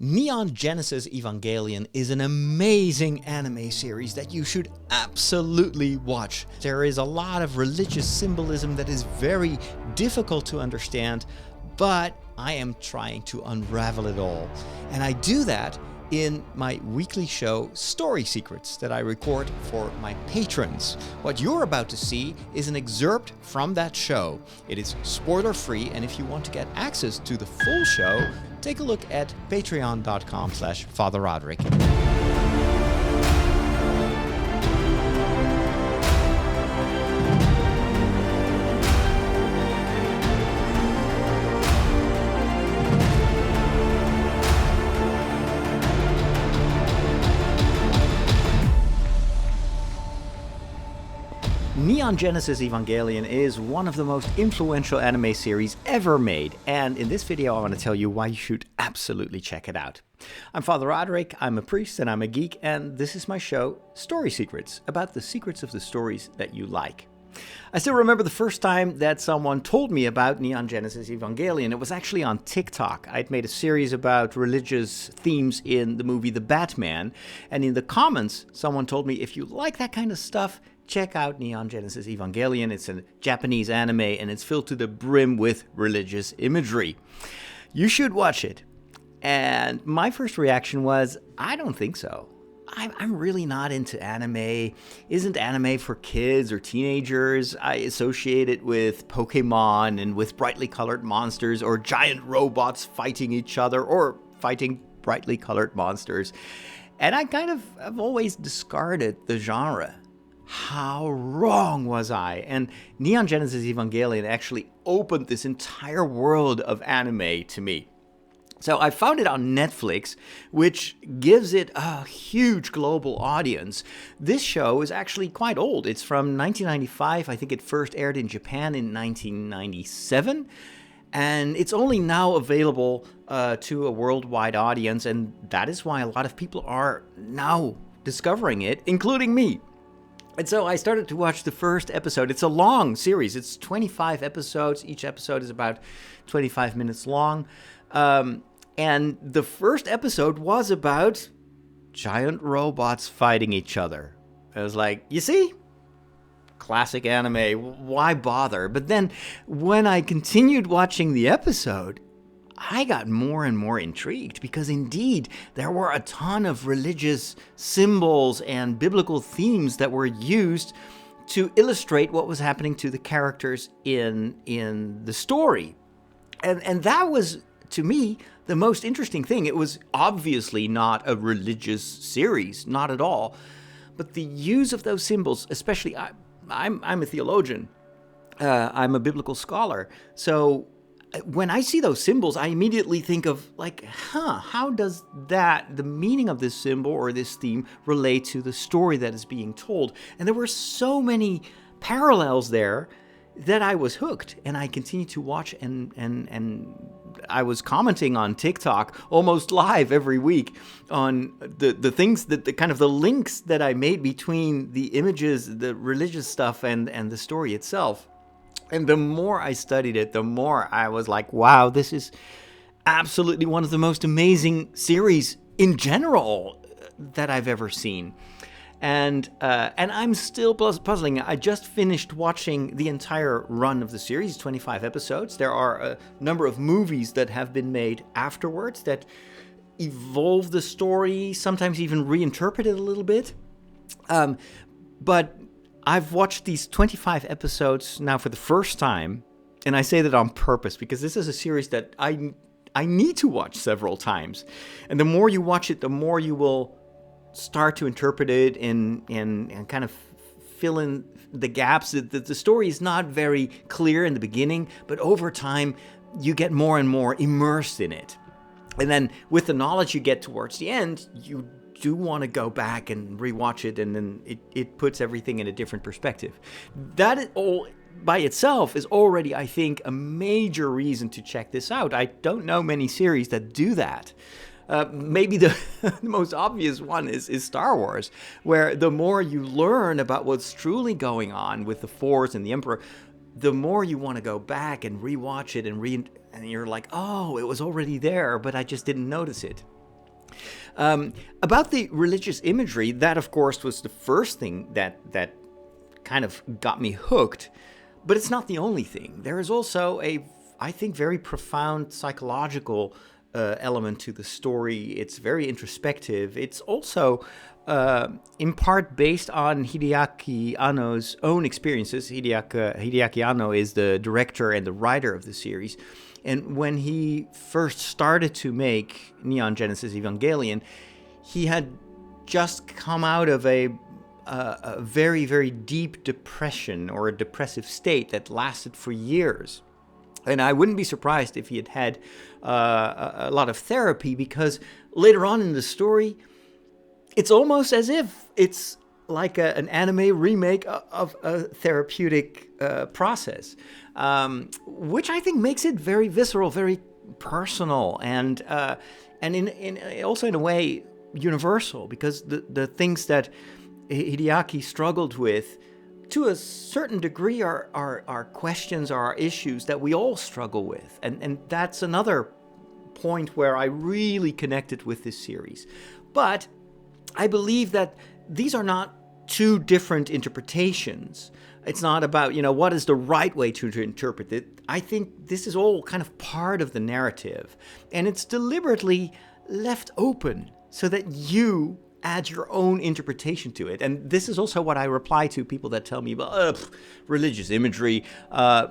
Neon Genesis Evangelion is an amazing anime series that you should absolutely watch. There is a lot of religious symbolism that is very difficult to understand, but I am trying to unravel it all. And I do that in my weekly show, Story Secrets, that I record for my patrons. What you're about to see is an excerpt from that show. It is spoiler-free, and if you want to get access to the full show, take a look at patreon.com/Father Roderick. Neon Genesis Evangelion is one of the most influential anime series ever made, and in this video I want to tell you why you should absolutely check it out. I'm Father Roderick, I'm a priest and I'm a geek, and this is my show, Story Secrets, about the secrets of the stories that you like. I still remember the first time that someone told me about Neon Genesis Evangelion. It was actually on TikTok. I'd made a series about religious themes in the movie The Batman, and in the comments someone told me, if you like that kind of stuff, check out Neon Genesis Evangelion. It's a Japanese anime and it's filled to the brim with religious imagery. You should watch it. And my first reaction was, I don't think so. I'm really not into anime. Isn't anime for kids or teenagers? I associate it with Pokemon and with brightly colored monsters or giant robots fighting each other or fighting brightly colored monsters. And I kind of have always discarded the genre. How wrong was I? And Neon Genesis Evangelion actually opened this entire world of anime to me. So I found it on Netflix, which gives it a huge global audience. This show is actually quite old. It's from 1995. I think it first aired in Japan in 1997. And it's only now available to a worldwide audience. And that is why a lot of people are now discovering it, including me. And so I started to watch the first episode. It's a long series. It's 25 episodes. Each episode is about 25 minutes long. And the first episode was about giant robots fighting each other. I was like, you see? Classic anime. Why bother? But then when I continued watching the episode, I got more and more intrigued because indeed there were a ton of religious symbols and biblical themes that were used to illustrate what was happening to the characters in the story. And that was, to me, the most interesting thing. It was obviously not a religious series, not at all. But the use of those symbols, especially, I'm a theologian, I'm a biblical scholar, so when I see those symbols, I immediately think of like, how does the meaning of this symbol or this theme relate to the story that is being told? And there were so many parallels there that I was hooked, and I continued to watch, and I was commenting on TikTok almost live every week on the things that the kind of the links that I made between the images, the religious stuff, and the story itself. And the more I studied it, the more I was like, wow, this is absolutely one of the most amazing series in general that I've ever seen. And I'm still puzzling. I just finished watching the entire run of the series, 25 episodes. There are a number of movies that have been made afterwards that evolve the story, sometimes even reinterpret it a little bit. But I've watched these 25 episodes now for the first time, and I say that on purpose because this is a series that I need to watch several times. And the more you watch it, the more you will start to interpret it and kind of fill in the gaps. The story is not very clear in the beginning, but over time, you get more and more immersed in it. And then with the knowledge you get towards the end, you do want to go back and rewatch it, and then it puts everything in a different perspective. That all by itself is already, I think, a major reason to check this out. I don't know many series that do that. Maybe the most obvious one is Star Wars, where the more you learn about what's truly going on with the Force and the Emperor, the more you want to go back and rewatch it and you're like, oh, it was already there, but I just didn't notice it. About the religious imagery, that of course was the first thing that kind of got me hooked, but it's not the only thing. There is also a, I think, very profound psychological element to the story. It's very introspective. It's also in part based on Hideaki Anno's own experiences. Hideaki Anno is the director and the writer of the series. And when he first started to make Neon Genesis Evangelion, he had just come out of a very, very deep depression, or a depressive state that lasted for years. And I wouldn't be surprised if he had had a lot of therapy, because later on in the story, it's almost as if it's like an anime remake of a therapeutic process, which I think makes it very visceral, very personal, and also in a way universal, because the things that Hideaki struggled with, to a certain degree, are questions, are issues that we all struggle with, and that's another point where I really connected with this series. But I believe that these are not two different interpretations. It's not about, what is the right way to interpret it. I think this is all kind of part of the narrative, and it's deliberately left open so that you add your own interpretation to it. And this is also what I reply to people that tell me about religious imagery.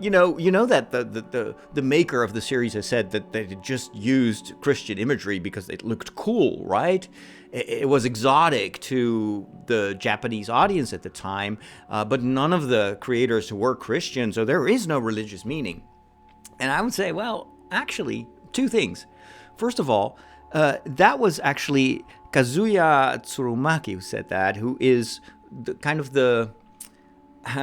You know that the maker of the series has said that they just used Christian imagery because it looked cool, right? It was exotic to the Japanese audience at the time, but none of the creators were Christian, so there is no religious meaning. And I would say, well, actually, two things. First of all, that was actually Kazuya Tsurumaki who said that, who is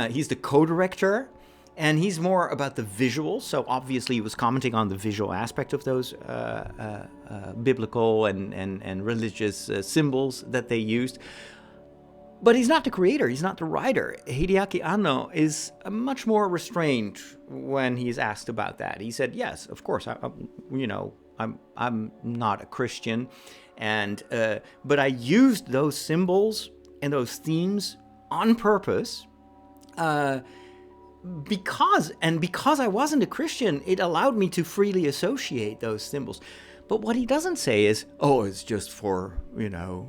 he's the co-director, and he's more about the visuals. So obviously he was commenting on the visual aspect of those biblical and religious symbols that they used. But he's not the creator, he's not the writer. Hideaki Anno is much more restrained when he's asked about that. He said, yes, of course, I'm not a Christian, but I used those symbols and those themes on purpose, because I wasn't a Christian, it allowed me to freely associate those symbols. But what he doesn't say is, it's just for,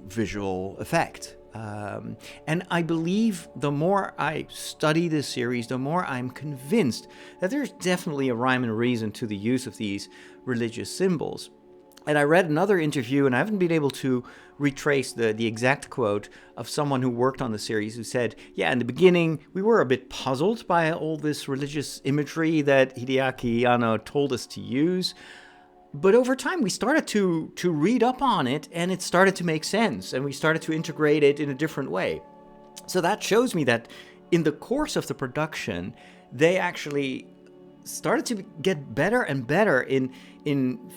visual effect. And I believe the more I study this series, the more I'm convinced that there's definitely a rhyme and reason to the use of these religious symbols. And I read another interview, and I haven't been able to retrace the exact quote, of someone who worked on the series, who said, yeah, in the beginning, we were a bit puzzled by all this religious imagery that Hideaki Anno told us to use. But over time, we started to read up on it, and it started to make sense, and we started to integrate it in a different way. So that shows me that in the course of the production, they actually started to get better and better in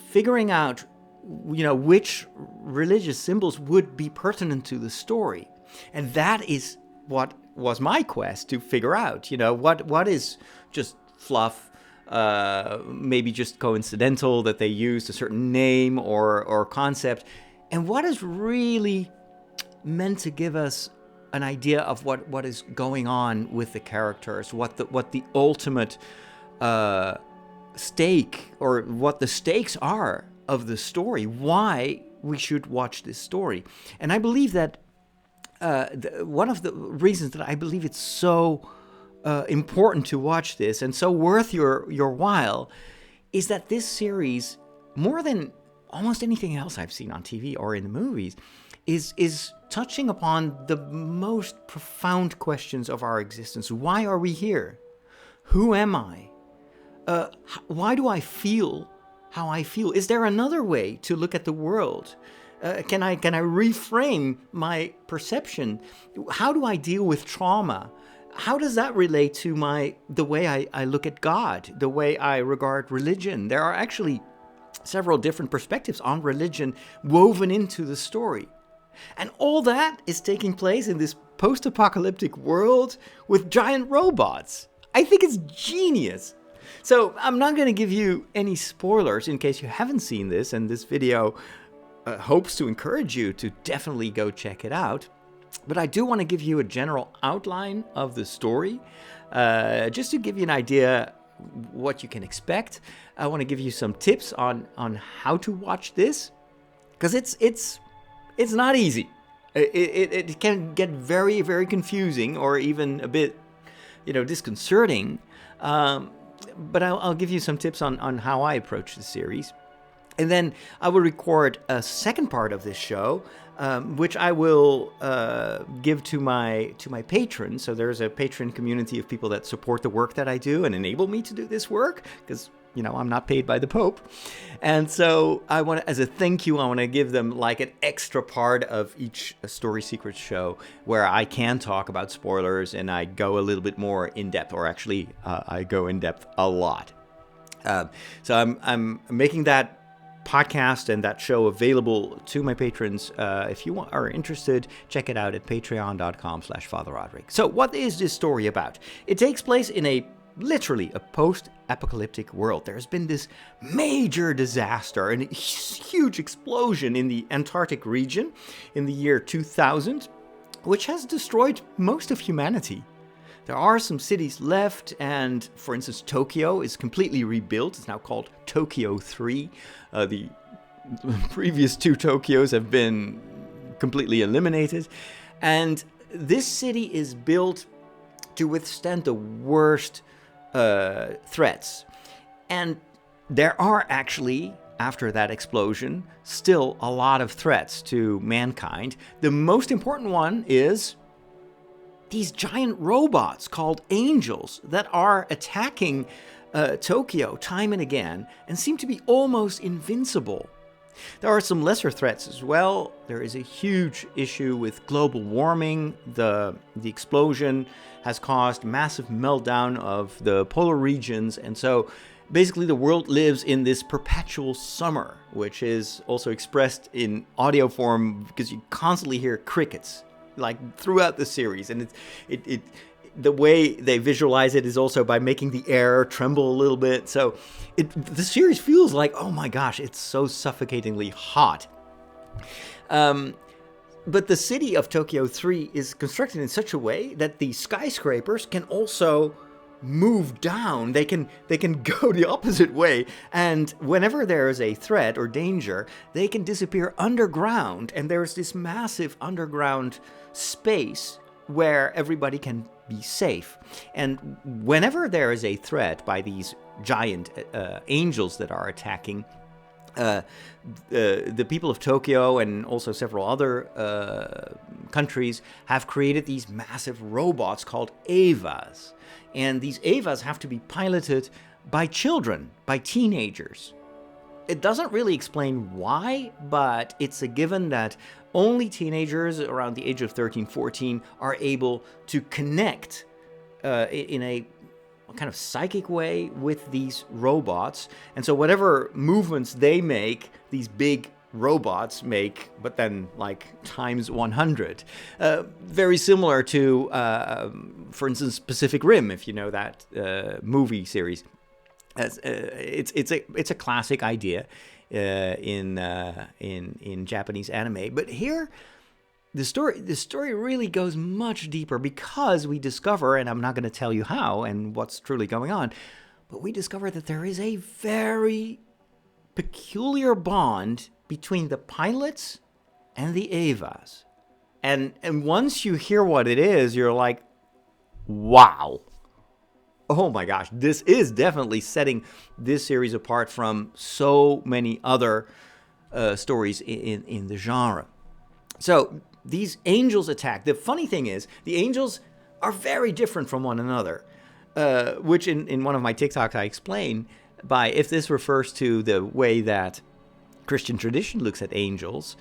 figuring out, which religious symbols would be pertinent to the story. And that is what was my quest to figure out, what is just fluff, maybe just coincidental that they used a certain name or concept, and what is really meant to give us an idea of what is going on with the characters, what the ultimate stake, or what the stakes are of the story, why we should watch this story. And I believe that one of the reasons that I believe it's so important to watch this, and so worth your while, is that this series, more than almost anything else I've seen on TV or in the movies, is touching upon the most profound questions of our existence. Why are we here? Who am I? Why do I feel how I feel? Is there another way to look at the world? Can I reframe my perception? How do I deal with trauma? How does that relate to the way I look at God, the way I regard religion? There are actually several different perspectives on religion woven into the story. And all that is taking place in this post-apocalyptic world with giant robots. I think it's genius. So I'm not going to give you any spoilers in case you haven't seen this, and this video hopes to encourage you to definitely go check it out. But I do want to give you a general outline of the story, just to give you an idea what you can expect. I want to give you some tips on how to watch this, because it's not easy. It can get very, very confusing, or even a bit, disconcerting. But I'll give you some tips on how I approach the series. And then I will record a second part of this show, which I will give to my patrons. So there's a patron community of people that support the work that I do and enable me to do this work, because I'm not paid by the Pope. And so I want to, as a thank you, I want to give them like an extra part of each Story Secrets show where I can talk about spoilers and I go a little bit more in depth, or actually I go in depth a lot. So I'm making that podcast and that show available to my patrons. If you are interested, check it out at patreon.com/Father Roderick. So what is this story about? It takes place in literally a post-apocalyptic world. There's been this major disaster and a huge explosion in the Antarctic region in the year 2000, which has destroyed most of humanity. There are some cities left, and for instance, Tokyo is completely rebuilt. It's now called Tokyo 3. The previous two Tokyos have been completely eliminated. And this city is built to withstand the worst threats. And there are actually, after that explosion, still a lot of threats to mankind. The most important one is these giant robots called angels that are attacking Tokyo time and again and seem to be almost invincible. There are some lesser threats as well. There is a huge issue with global warming. The explosion has caused massive meltdown of the polar regions, and so basically the world lives in this perpetual summer, which is also expressed in audio form because you constantly hear crickets like throughout the series, and it the way they visualize it is also by making the air tremble a little bit. So the series feels like, oh my gosh, it's so suffocatingly hot. But the city of Tokyo 3 is constructed in such a way that the skyscrapers can also move down. They can go the opposite way, and whenever there is a threat or danger, they can disappear underground, and there's this massive underground space where everybody can be safe. And whenever there is a threat by these giant angels that are attacking, the people of Tokyo and also several other countries have created these massive robots called Evas. And these Evas have to be piloted by children, by teenagers. It doesn't really explain why, but it's a given that only teenagers around the age of 13, 14 are able to connect in a kind of psychic way with these robots. And so whatever movements they make, these big robots make, but then like times 100. Very similar to, for instance, Pacific Rim, if you know that movie series. It's a classic idea in Japanese anime, but here the story really goes much deeper, because we discover, and I'm not going to tell you how and what's truly going on, but we discover that there is a very peculiar bond between the pilots and the Evas, and once you hear what it is, you're like, wow. Oh my gosh, this is definitely setting this series apart from so many other stories in the genre. So these angels attack. The funny thing is, the angels are very different from one another, which in one of my TikToks I explain by, if this refers to the way that Christian tradition looks at angels,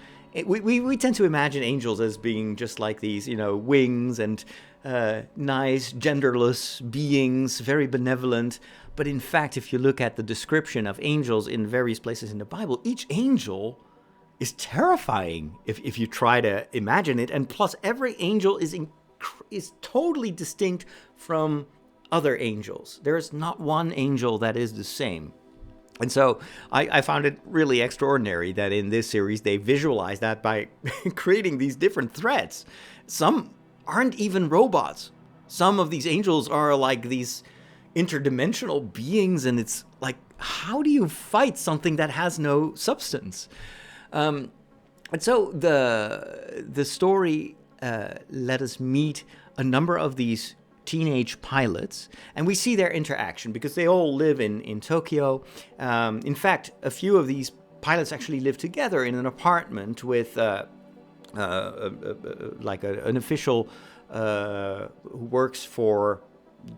we tend to imagine angels as being just like these, wings and nice, genderless beings, very benevolent. But in fact, if you look at the description of angels in various places in the Bible, each angel is terrifying if you try to imagine it. And plus, every angel is totally distinct from other angels. There is not one angel that is the same. And so I found it really extraordinary that in this series they visualize that by creating these different threats. Some aren't even robots. Some of these angels are like these interdimensional beings, and it's like, how do you fight something that has no substance? And so the story let us meet a number of these teenage pilots, and we see their interaction because they all live in Tokyo. In fact, a few of these pilots actually live together in an apartment with like an official who works for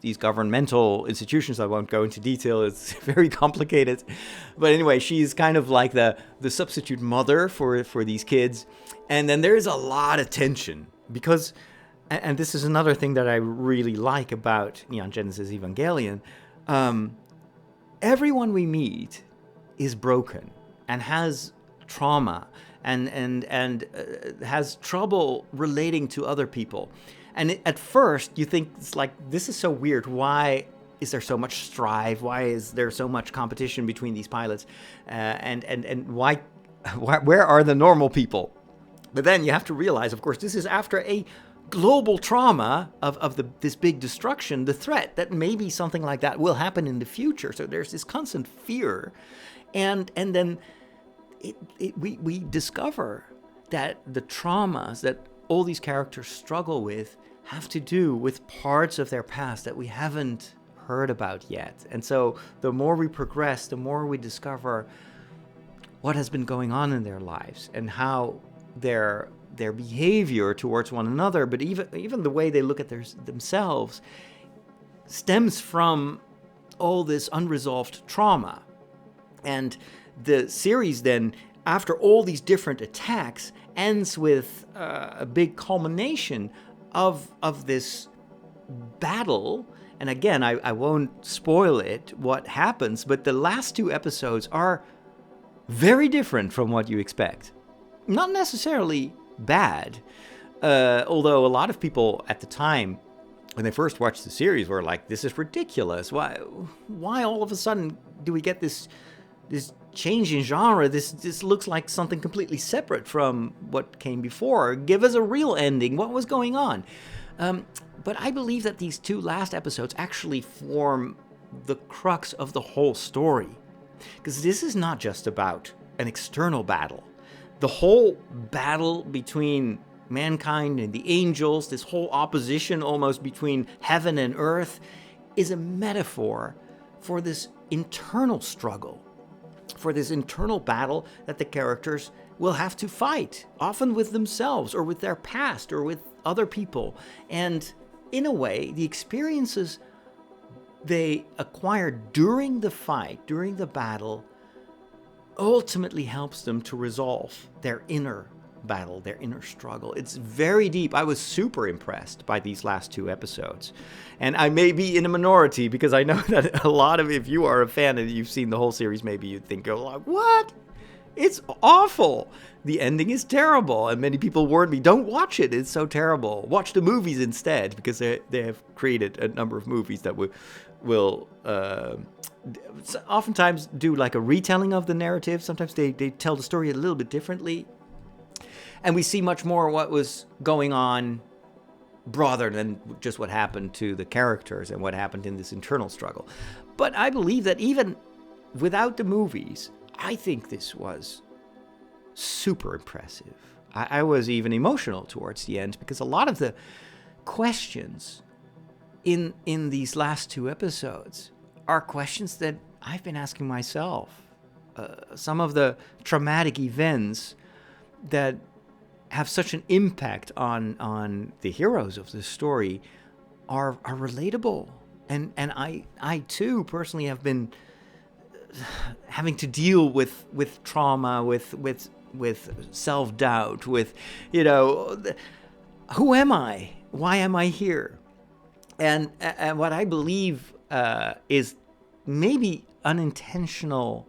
these governmental institutions. I won't go into detail, it's very complicated. But anyway, she's kind of like the substitute mother for these kids. And then there's a lot of tension because, and this is another thing that I really like about Neon Genesis Evangelion, everyone we meet is broken and has trauma and has trouble relating to other people. And at first, you think, it's like, this is so weird. Why is there so much strife? Why is there so much competition between these pilots? And where are the normal people? But then you have to realize, of course, this is after a global trauma of this big destruction, the threat that maybe something like that will happen in the future. So there's this constant fear. And then we discover that the traumas that all these characters struggle with have to do with parts of their past that we haven't heard about yet. And so the more we progress, the more we discover what has been going on in their lives and how their behavior towards one another, but even the way they look at themselves, stems from all this unresolved trauma. And the series then, after all these different attacks, ends with a big culmination of this battle. And again, I won't spoil it, what happens, but the last two episodes are very different from what you expect. Not necessarily bad, although a lot of people at the time, when they first watched the series, were like, this is ridiculous. Why all of a sudden do we get this change in genre? This looks like something completely separate from what came before. Give us a real ending. What was going on? But I believe that these two last episodes actually form the crux of the whole story. Because this is not just about an external battle. The whole battle between mankind and the angels, this whole opposition almost between heaven and earth, is a metaphor for this internal struggle, for this internal battle that the characters will have to fight, often with themselves or with their past or with other people. And in a way, the experiences they acquire during the fight, during the battle, ultimately helps them to resolve their inner battle, their inner struggle. It's very deep. I was super impressed by these last two episodes. And I may be in a minority because I know that a lot of, if you are a fan and you've seen the whole series, maybe you'd think, oh, like, what? It's awful. The ending is terrible. And many people warned me, don't watch it. It's so terrible. Watch the movies instead, because they have created a number of movies that will oftentimes do like a retelling of the narrative. Sometimes they tell the story a little bit differently. And we see much more what was going on broader than just what happened to the characters and what happened in this internal struggle. But I believe that even without the movies, I think this was super impressive. I was even emotional towards the end because a lot of the questions in these last two episodes are questions that I've been asking myself. Some of the traumatic events that have such an impact on the heroes of this story are relatable. And I too personally have been having to deal with trauma, with self-doubt, with, who am I? Why am I here? And what I believe is maybe unintentional,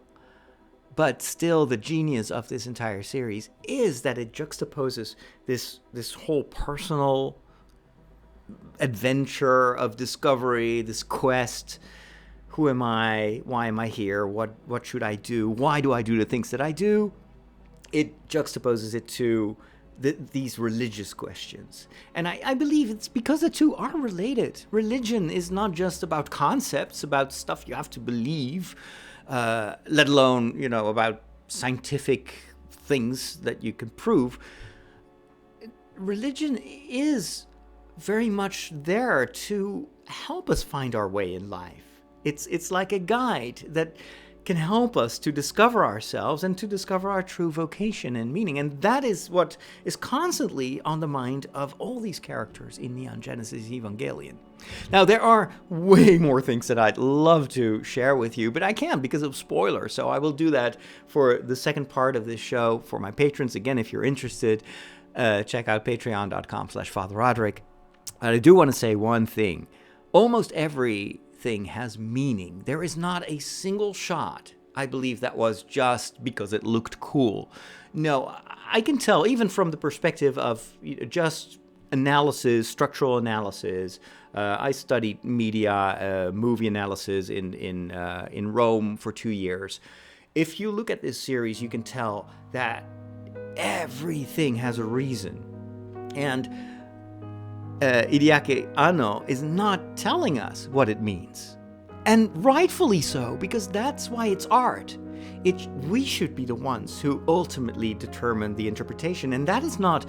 but still the genius of this entire series is that it juxtaposes this whole personal adventure of discovery, this quest, who am I? Why am I here? What should I do? Why do I do the things that I do? It juxtaposes it to these religious questions. And I believe it's because the two are related. Religion is not just about concepts, about stuff you have to believe, let alone, about scientific things that you can prove. Religion is very much there to help us find our way in life. It's like a guide that can help us to discover ourselves and to discover our true vocation and meaning. And that is what is constantly on the mind of all these characters in Neon Genesis Evangelion. Now, there are way more things that I'd love to share with you, but I can't because of spoilers. So I will do that for the second part of this show for my patrons. Again, if you're interested, check out patreon.com/Father Roderick. I do want to say one thing. Almost everything has meaning. There is not a single shot, I believe, that was just because it looked cool. No, I can tell, even from the perspective of just analysis, structural analysis. I studied media, movie analysis in Rome for 2 years. If you look at this series, you can tell that everything has a reason. And Hideaki Anno is not telling us what it means. And rightfully so, because that's why it's art. We should be the ones who ultimately determine the interpretation. And that is not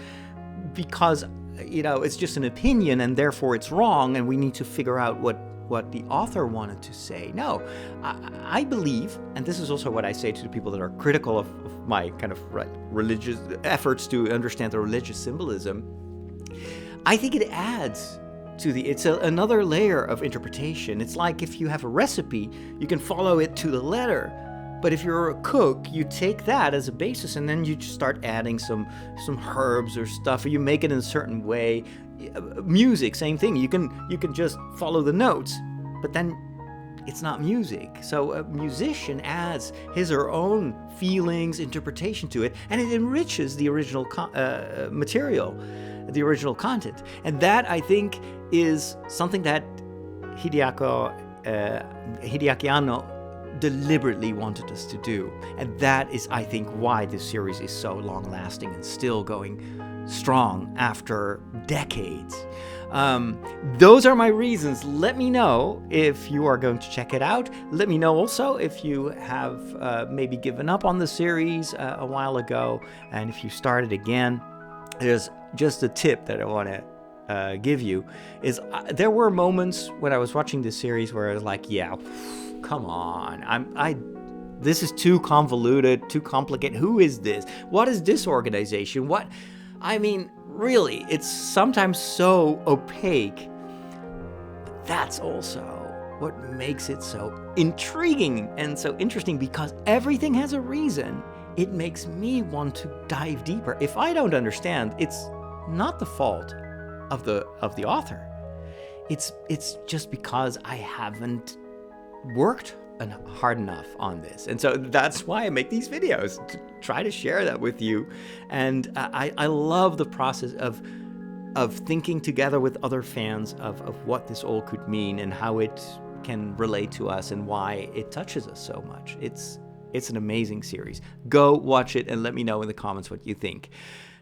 because, it's just an opinion and therefore it's wrong and we need to figure out what the author wanted to say. No, I believe, and this is also what I say to the people that are critical of my kind of religious efforts to understand the religious symbolism, I think it adds to it's another layer of interpretation. It's like if you have a recipe, you can follow it to the letter. But if you're a cook, you take that as a basis and then you just start adding some herbs or stuff, or you make it in a certain way. Music, same thing. You can just follow the notes, but then it's not music. So a musician adds his or her own feelings, interpretation to it, and it enriches the original material, the original content. And that, I think, is something that Hideaki Anno deliberately wanted us to do. And that is, I think, why this series is so long-lasting and still going strong after decades. Those are my reasons. Let me know if you are going to check it out. Let me know also if you have maybe given up on the series a while ago, and if you started again. There's just a tip that I want to give you is there were moments when I was watching this series where I was like, yeah, come on, this is too convoluted, too complicated. Who is this? What is this organization? Really, it's sometimes so opaque. But that's also what makes it so intriguing and so interesting, because everything has a reason. It makes me want to dive deeper. If I don't understand, it's not the fault of the author. It's just because I haven't worked hard enough on this. And so that's why I make these videos, to try to share that with you. And I love the process of thinking together with other fans of what this all could mean and how it can relate to us and why it touches us so much. It's an amazing series. Go watch it and let me know in the comments what you think.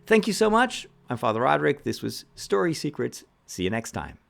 Thank you so much. I'm Father Roderick. This was Story Secrets. See you next time.